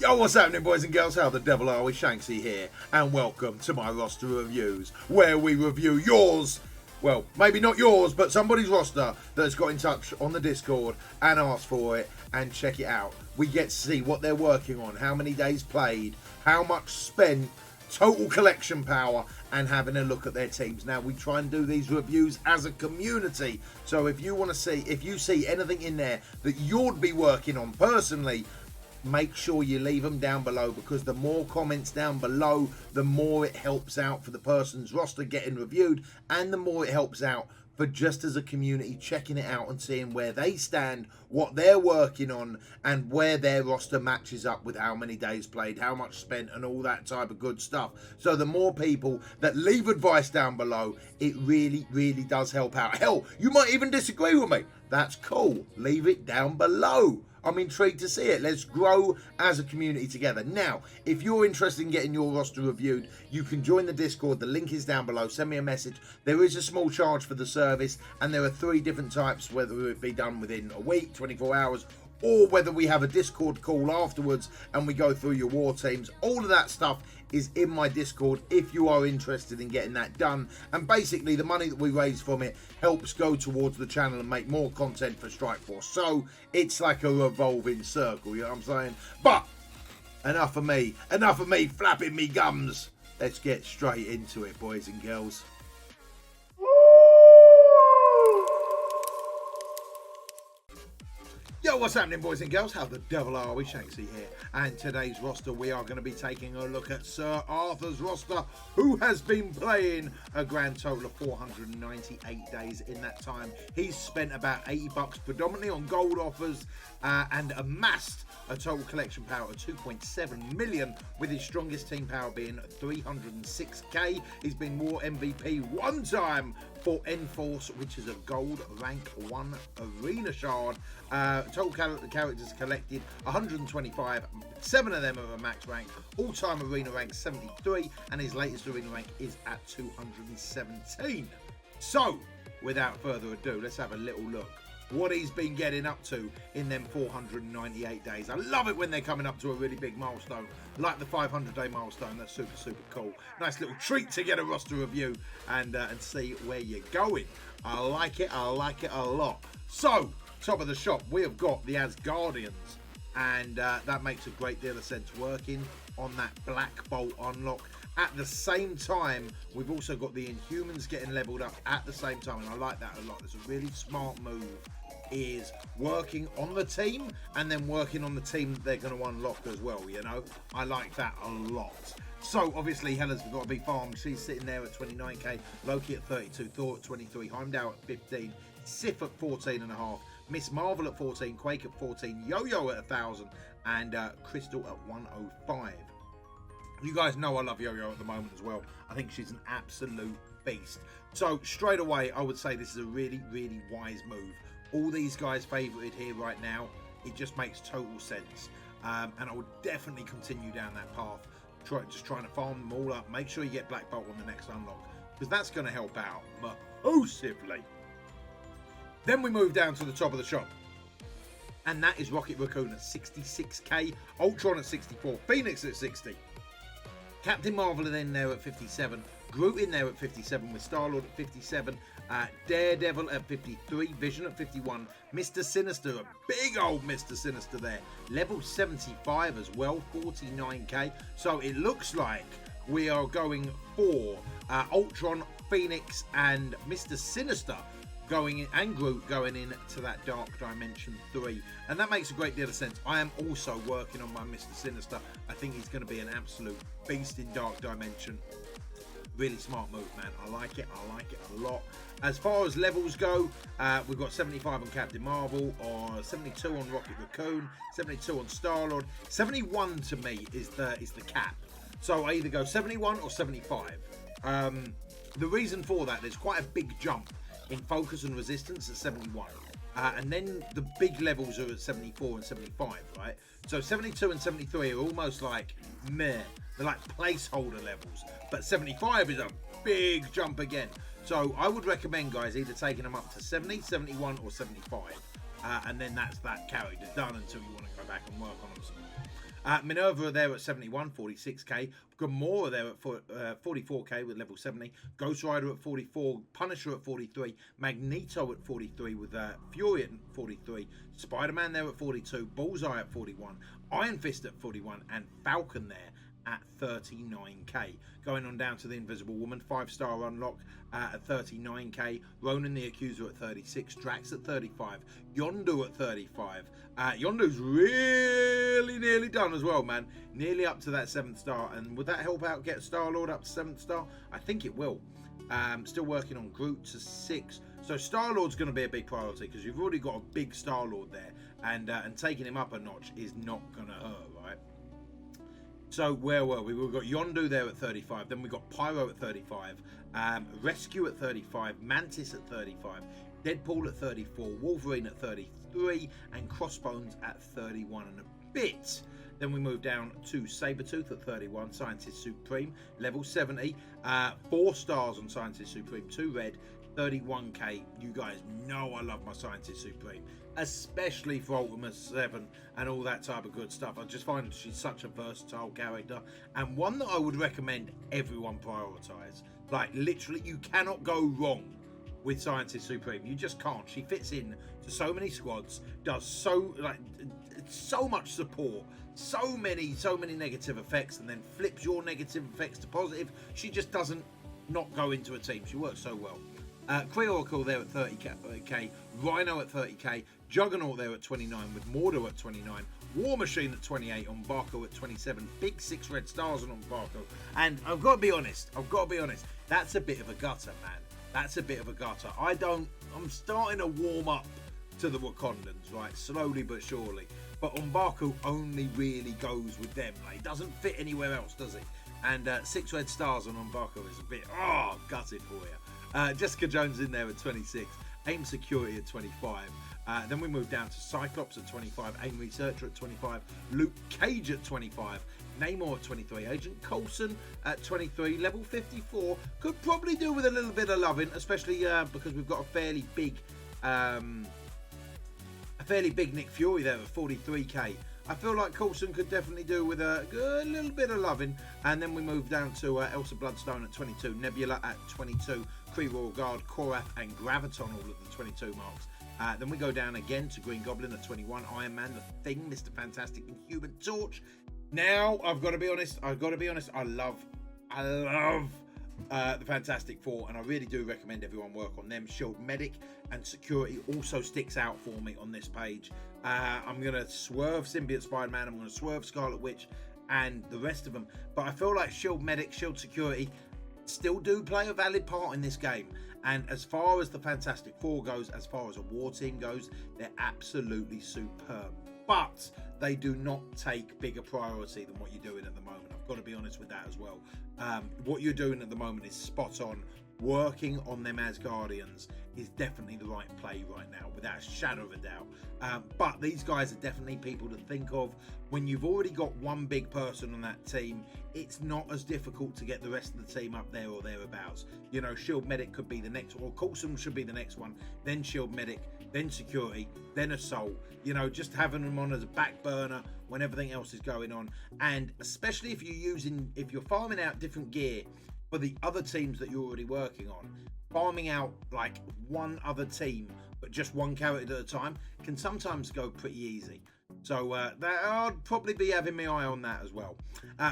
Yo, what's happening, boys and girls? How the devil are we? Shanksy here, and welcome to my roster reviews, where we review yours, well, maybe not yours, but somebody's roster that's got in touch on the Discord and asked for it, and check it out. We get to see what they're working on, how many days played, how much spent, total collection power, and having a look at their teams. Now, we try and do these reviews as a community, so if you want to see, if you see anything in there that you'd be working on personally, make sure you leave them down below, because the more comments down below, the more it helps out for the person's roster getting reviewed, and the more it helps out for just as a community checking it out and seeing where they stand, what they're working on, and where their roster matches up with how many days played, how much spent, and all that type of good stuff. So the more people that leave advice down below, it really, really does help out. Hell, you might even disagree with me. That's cool. Leave it down below. I'm intrigued to see it. Let's grow as a community together. Now, if you're interested in getting your roster reviewed, you can join the Discord. The link is down below. Send me a message. There is a small charge for the service, and there are 3 different types, whether it be done within a week, 24 hours, or whether we have a Discord call afterwards and we go through your war teams. All of that stuff is in my Discord if you are interested in getting that done. And basically, the money that we raise from it helps go towards the channel and make more content for Strike Force. So it's like a revolving circle, you know what I'm saying? But enough of me flapping me gums. Let's get straight into it, boys and girls. Yo, what's happening, boys and girls? How the devil are we? Shanksy here. And today's roster, we are going to be taking a look at Sir Arthur's roster, who has been playing a grand total of 498 days in that time. He's spent about $80 predominantly on gold offers and amassed a total collection power of 2.7 million, with his strongest team power being 306k. He's been War MVP 1 time for Enforce, which is a gold rank 1 arena shard. Total characters collected 125, 7 of them are a max rank, all-time arena rank 73, and his latest arena rank is at 217. So, without further ado, let's have a little look what he's been getting up to in them 498 days. I love it when they're coming up to a really big milestone, like the 500-day milestone. That's super, super cool. Nice little treat to get a roster review and see where you're going. I like it a lot. So, top of the shop, we have got the Asgardians, and that makes a great deal of sense working on that Black Bolt unlock. At the same time, we've also got the Inhumans getting leveled up at the same time, and I like that a lot. It's a really smart move, is working on the team and then working on the team that they're going to unlock as well, you know. I like that a lot. So obviously Hela's got to be farmed. She's sitting there at 29k, Loki at 32, Thor at 23, Heimdall at 15, Sif at 14.5, Miss Marvel at 14, Quake at 14, Yo-Yo at 1,000, and Crystal at 105. You guys know I love Yo-Yo at the moment as well. I think she's an absolute beast. So straight away, I would say this is a really, really wise move. All these guys favoured here right now. It just makes total sense. And I would definitely continue down that path. Just trying to farm them all up. Make sure you get Black Bolt on the next unlock, because that's going to help out massively. Then we move down to the top of the shop, and that is Rocket Raccoon at 66k, Ultron at 64, Phoenix at 60, Captain Marvel in there at 57, Groot in there at 57 with StarLord at 57, Daredevil at 53, Vision at 51, Mr. Sinister, a big old Mr. Sinister there, level 75 as well, 49k. So it looks like we are going for Ultron, Phoenix, and Mr. Sinister going in, and Groot going in to that Dark Dimension 3, and that makes a great deal of sense. I am also working on my Mr. Sinister. I think he's going to be an absolute beast in Dark Dimension. Really smart move, man. I like it a lot. As far as levels go, we've got 75 on Captain Marvel, or 72 on Rocket Raccoon, 72 on StarLord. 71 to me is the cap. So I either go 71 or 75. The reason for that, there's quite a big jump in focus and resistance at 71. And then the big levels are at 74 and 75, right? So 72 and 73 are almost like meh. They're like placeholder levels. But 75 is a big jump again. So I would recommend, guys, either taking them up to 70, 71 or 75. And then that's that character done until you want to go back and work on them some more. Minerva are there at 71, 46k. Gamora there at 44k with level 70. Ghost Rider at 44. Punisher at 43. Magneto at 43 with Fury at 43. Spider-Man there at 42. Bullseye at 41. Iron Fist at 41. And Falcon there at 39k. Going on down to the Invisible Woman, 5-star unlock at 39k. Ronan the Accuser at 36. Drax at 35. Yondu at 35. Yondu's really nearly done as well, man. Nearly up to that 7th star. And would that help out get StarLord up to 7th star? I think it will. Still working on Groot to 6. So StarLord's going to be a big priority because you've already got a big StarLord there. And taking him up a notch is not going to hurt, right? So where were we? We've got Yondu there at 35. Then we've got Pyro at 35. Rescue at 35. Mantis at 35. Deadpool at 34. Wolverine at 33. And Crossbones at 31 and a bit. Then we move down to Sabretooth at 31. Scientist Supreme. Level 70. 4 stars on Scientist Supreme. 2 red. 31k. You guys know I love my Scientist Supreme, especially for Ultima 7 and all that type of good stuff. I just find she's such a versatile character and one that I would recommend everyone prioritize. Like literally you cannot go wrong with Scientist Supreme. You just can't. She fits in to so many squads, does so much support, so many negative effects, and then flips your negative effects to positive. She just doesn't not go into a team. She works so well. Kree Oracle there at 30k, Rhino at 30k, Juggernaut there at 29 with Mordo at 29, War Machine at 28, on Barco at 27, big 6 red stars on Barco. And I've got to be honest, that's a bit of a gutter, man. That's a bit of a gutter. I'm starting to warm up to the Wakandans, right, slowly but surely. But Umbaku only really goes with them. Like, it doesn't fit anywhere else, does it? And 6 red stars on Umbaku is a bit, gutted for you. Jessica Jones in there at 26, AIM Security at 25. Then we move down to Cyclops at 25, AIM Researcher at 25, Luke Cage at 25, Namor at 23, Agent Coulson at 23, level 54. Could probably do with a little bit of loving, especially because we've got a fairly big Nick Fury there at 43k. I feel like Coulson could definitely do with a little bit of loving. And then we move down to Elsa Bloodstone at 22, Nebula at 22, Kree Royal Guard, Korath and Graviton all at the 22 marks. Then we go down again to Green Goblin at 21, Iron Man, The Thing, Mr. Fantastic and Human Torch. Now, I've got to be honest, I love the Fantastic Four, and I really do recommend everyone work on them. Shield Medic and Security also sticks out for me on this page. I'm going to swerve Symbiote Spider-Man, I'm going to swerve Scarlet Witch and the rest of them, but I feel like Shield Medic, Shield Security still do play a valid part in this game. And as far as the Fantastic Four goes, as far as a war team goes, they're absolutely superb. But they do not take bigger priority than what you're doing at the moment. I've got to be honest with that as well. What you're doing at the moment is spot on. Working on them Asgardians is definitely the right play right now, without a shadow of a doubt. But these guys are definitely people to think of. When you've already got one big person on that team, it's not as difficult to get the rest of the team up there or thereabouts. You know, Shield Medic could be the next, or Coulson should be the next one, then Shield Medic, then Security, then Assault. You know, just having them on as a back burner when everything else is going on. And especially if you're farming out different gear for the other teams that you're already working on, farming out like one other team but just one character at a time can sometimes go pretty easy. So I'd probably be having my eye on that as well.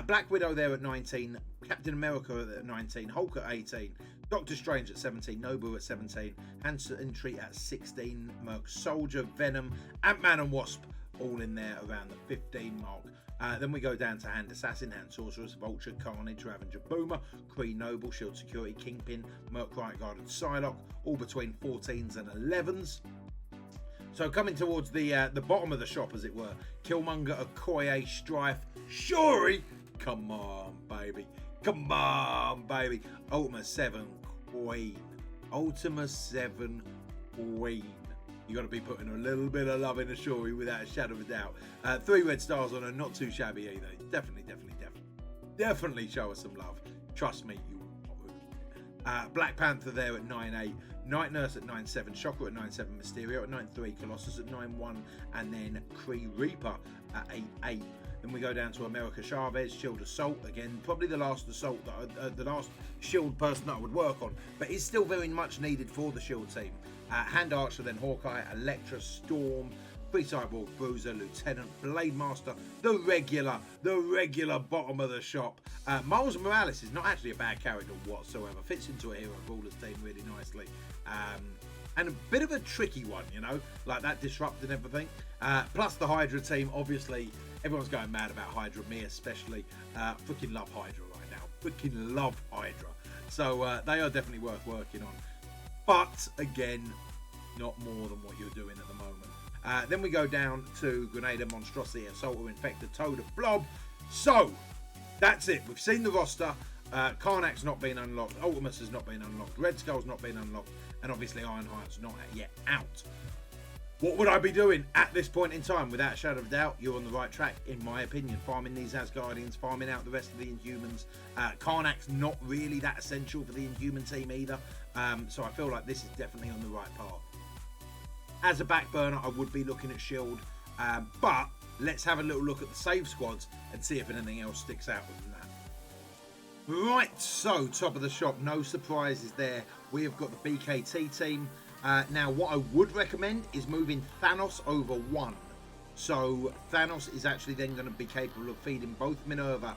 Black Widow there at 19, Captain America at 19, Hulk at 18, Doctor Strange at 17, Nobu at 17, Hanson Tree at 16, Merc Soldier, Venom, Ant-Man and Wasp all in there around the 15 mark. Then we go down to Hand Assassin, Hand Sorceress, Vulture, Carnage, Ravager, Boomer, Kree Noble, Shield Security, Kingpin, Merc Riot Guard and Psylocke, all between 14s and 11s. So coming towards the bottom of the shop, as it were, Killmonger, Okoye, Strife, Shuri, come on baby, Ultima 7 Queen, Ultima 7 Queen. You got to be putting a little bit of love in a Shuri without a shadow of a doubt. 3 red stars on her, not too shabby either. Definitely show us some love. Trust me, you will. Black Panther there at 9.8, Night Nurse at 9.7, Shocker at 9.7, Mysterio at 9.3, Colossus at 9.1, and then Kree Reaper at 8.8. Then we go down to America Chavez, Shield Assault. Again, probably the last Assault, the last Shield person that I would work on. But is still very much needed for the Shield team. Hand Archer, then Hawkeye, Elektra, Storm, Free Cyborg, Bruiser, Lieutenant, Blade Master, the regular bottom of the shop. Miles Morales is not actually a bad character whatsoever. Fits into a Hero Brawlers team really nicely. And a bit of a tricky one, you know, like that Disrupt and everything. Plus the Hydra team, obviously, everyone's going mad about Hydra, me especially. Freaking love Hydra right now. Freaking love Hydra. So they are definitely worth working on. But, again, not more than what you're doing at the moment. Then we go down to Grenada, Monstrosity, Assaulter, Infector, Toad, Blob. So, that's it. We've seen the roster. Karnak's not been unlocked. Ultimus has not been unlocked. Red Skull's not been unlocked. And obviously Ironheart's not yet out. What would I be doing at this point in time? Without a shadow of a doubt, you're on the right track, in my opinion. Farming these Asgardians, farming out the rest of the Inhumans. Karnak's not really that essential for the Inhuman team either. So I feel like this is definitely on the right path. As a back burner, I would be looking at Shield. But let's have a little look at the save squads and see if anything else sticks out within that. Right, so top of the shop, no surprises there. We have got the BKT team. Now, what I would recommend is moving Thanos over 1. So Thanos is actually then going to be capable of feeding both Minerva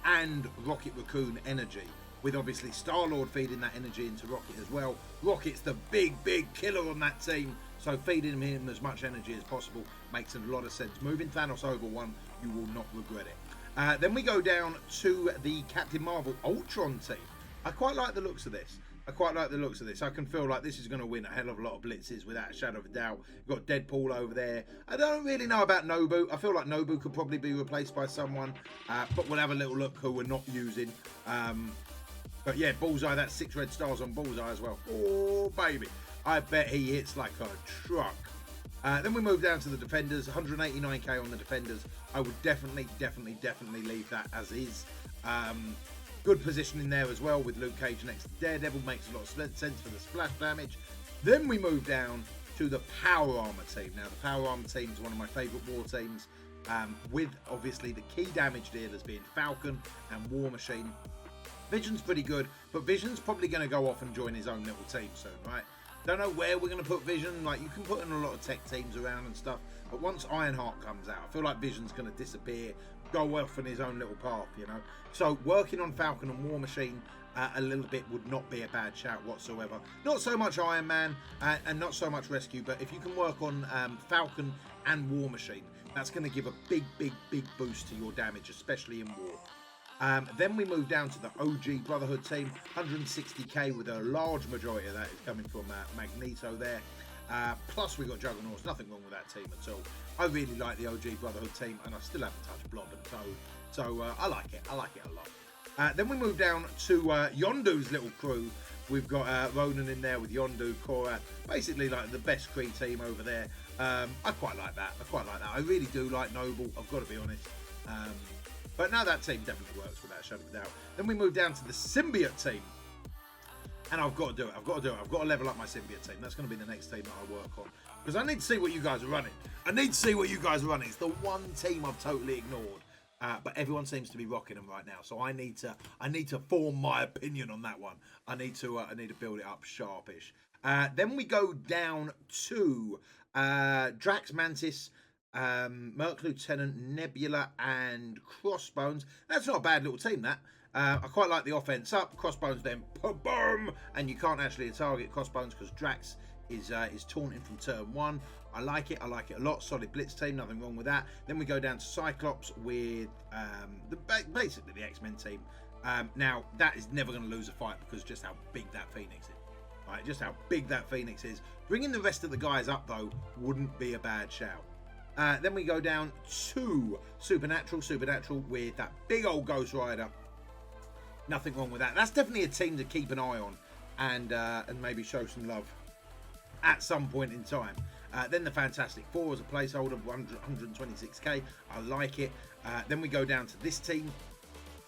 and Rocket Raccoon energy, with obviously StarLord feeding that energy into Rocket as well. Rocket's the big killer on that team, so feeding him as much energy as possible makes a lot of sense. Moving Thanos over 1, you will not regret it. Then we go down to the Captain Marvel Ultron team. I quite like the looks of this. I can feel like this is going to win a hell of a lot of blitzes without a shadow of a doubt. You've got Deadpool over there. I don't really know about Nobu. I feel like Nobu could probably be replaced by someone. But we'll have a little look who we're not using. But yeah, Bullseye, that's 6 red stars on Bullseye as well. Oh, baby. I bet he hits like a truck. Then we move down to the Defenders, 189k on the Defenders. I would definitely leave that as is. Good positioning there as well with Luke Cage next to Daredevil. Makes a lot of sense for the splash damage. Then we move down to the Power Armor team. Now, the Power Armor team is one of my favourite war teams, with obviously the key damage dealers being Falcon and War Machine. Vision's pretty good, but Vision's probably going to go off and join his own little team soon, right? Don't know where we're going to put Vision. Like, you can put in a lot of tech teams around and stuff, but once Ironheart comes out, I feel like Vision's going to disappear, go off on his own little path, you know. So working on Falcon and War Machine a little bit would not be a bad shout whatsoever. Not so much Iron Man and not so much Rescue, but if you can work on Falcon and War Machine, that's going to give a big boost to your damage, especially in war. Then we move down to the OG Brotherhood team, 160k, with a large majority of that is coming from Magneto there. Plus we got Juggernauts, nothing wrong with that team at all. I really like the OG Brotherhood team, and I still haven't touched Blob and Toad, so I like it a lot. Then we move down to Yondu's little crew. We've got Ronan in there with Yondu, Korat, basically like the best Kree team over there. I quite like that. I really do like Noble, I've got to be honest. But now that team definitely works without a shadow of a doubt. Then we move down to the Symbiote team. And I've got to do it. I've got to level up my Symbiote team. That's going to be the next team that I work on. Because I need to see what you guys are running. It's the one team I've totally ignored. But everyone seems to be rocking them right now. So I need to form my opinion on that one. I need to build it up sharpish. Then we go down to Drax Mantis, Merc Lieutenant, Nebula, and Crossbones. That's not a bad little team, that. I quite like the offense up. Crossbones then boom, and you can't actually target Crossbones because Drax is taunting from turn 1. I like it a lot. Solid blitz team, nothing wrong with that. Then we go down to Cyclops with basically the X-Men team. Now that is never going to lose a fight because just how big that Phoenix is. Right, just how big that Phoenix is. Bringing the rest of the guys up though wouldn't be a bad shout. Then we go down to Supernatural with that big old Ghost Rider. Nothing wrong with that. That's definitely a team to keep an eye on and maybe show some love at some point in time. Then the Fantastic Four as a placeholder of 126k. I like it. Then we go down to this team,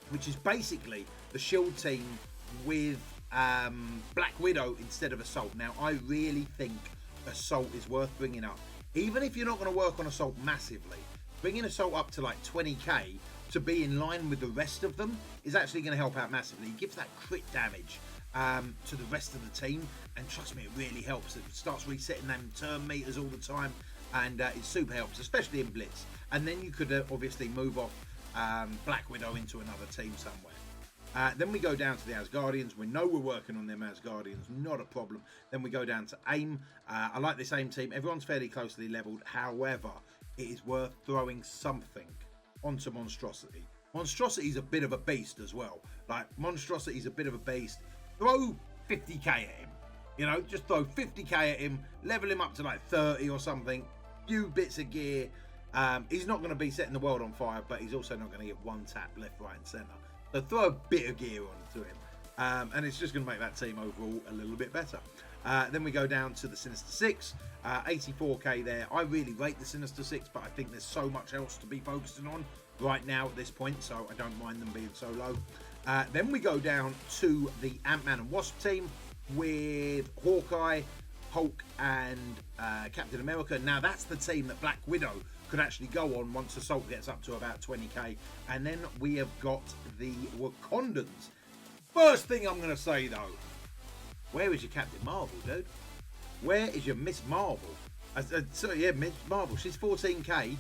which is basically the Shield team with Black Widow instead of Assault. Now, I really think Assault is worth bringing up. Even if you're not going to work on Assault massively, bringing Assault up to like 20k to be in line with the rest of them is actually going to help out massively. It gives that crit damage to the rest of the team, and trust me, it really helps. It starts resetting them turn meters all the time, and it super helps, especially in Blitz. And then you could obviously move off Black Widow into another team somewhere. Then we go down to the Asgardians. We know we're working on them Asgardians, not a problem. Then we go down to AIM. I like this AIM team. Everyone's fairly closely leveled. However, it is worth throwing something onto Monstrosity. Monstrosity's a bit of a beast as well. Like, Monstrosity's a bit of a beast. Throw 50k at him. You know, just throw 50k at him, level him up to like 30 or something. Few bits of gear. He's not going to be setting the world on fire, but he's also not going to get one tap left, right, and centre. So throw a bit of gear onto him, and it's just going to make that team overall a little bit better. Then we go down to the Sinister Six, 84k there. I really rate the Sinister Six, but I think there's so much else to be focusing on right now at this point, so I don't mind them being so low. Then we go down to the Ant-Man and Wasp team with Hawkeye, Hulk, and Captain America. Now that's the team that Black Widow could actually go on once Assault gets up to about 20k. And then we have got the Wakandans. First thing I'm going to say though, where is your Captain Marvel, dude? Where is your Miss Marvel? Sorry, yeah, Miss Marvel. She's 14k.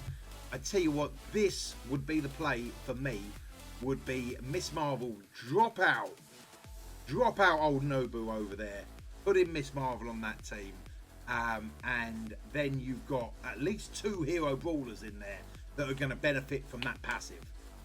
I tell you what, this would be the play for me. Would be Miss Marvel, drop out old Nobu over there, put in Miss Marvel on that team, and then you've got at least 2 hero brawlers in there that are going to benefit from that passive.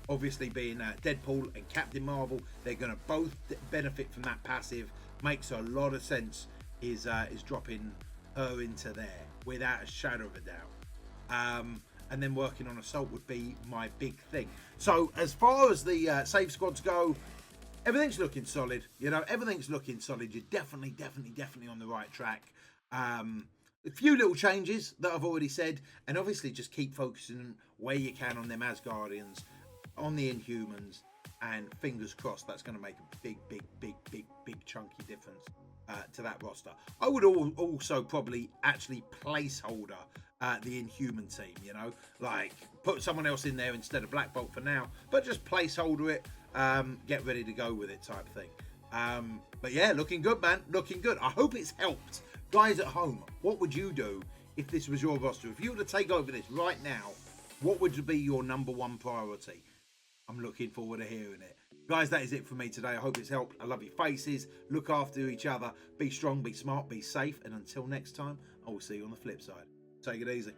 Obviously being Deadpool and Captain Marvel, they're going to both benefit from that passive. Makes a lot of sense is dropping her into there without a shadow of a doubt. And then working on Assault would be my big thing. So as far as the save squads go, everything's looking solid. You know, everything's looking solid. You're definitely on the right track. A few little changes that I've already said, and obviously just keep focusing where you can on them Asgardians, on the Inhumans, and fingers crossed that's going to make a big chunky difference to that roster. I would also probably actually placeholder the Inhuman team, you know, like put someone else in there instead of Black Bolt for now, but just placeholder it, get ready to go with it type thing. But yeah, looking good, man, looking good. I hope it's helped. Guys at home, what would you do if this was your roster? If you were to take over this right now, what would be your #1 priority? I'm looking forward to hearing it. Guys, that is it for me today. I hope it's helped. I love your faces. Look after each other. Be strong, be smart, be safe. And until next time, I will see you on the flip side. Take it easy.